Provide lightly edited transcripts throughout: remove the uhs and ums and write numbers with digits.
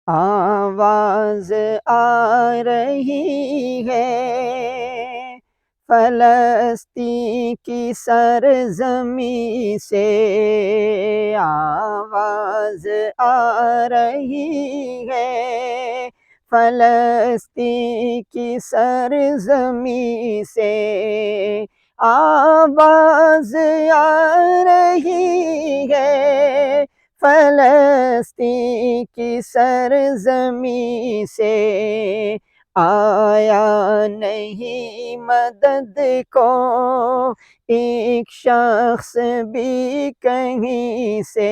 آواز آ رہی ہے فلسطین کی سرزمین سے، آواز آ رہی ہے فلسطین کی سرزمین سے، آواز آ رہی ہے فلسطین کی سرزمین سے، آیا نہیں مدد کو ایک شخص بھی کہیں سے،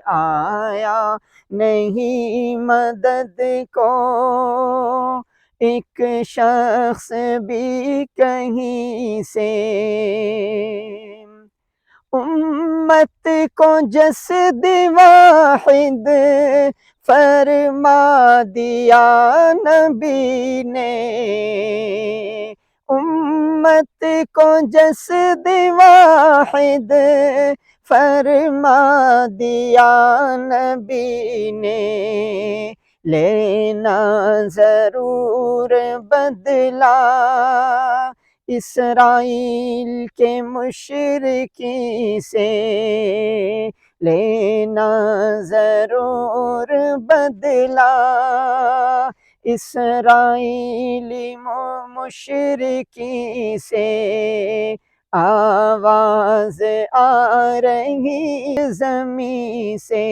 آیا نہیں مدد کو ایک شخص بھی کہیں سے، امت کو جسد واحد فرما دیا نبی نے، امت کو جسد واحد فرما دیا نبی نے، لینا ضرور بدلا اسرائیل کے مشرکین سے، لینا ضرور بدلا اسرائیلی مشرکین سے، آواز آ رہی زمین سے۔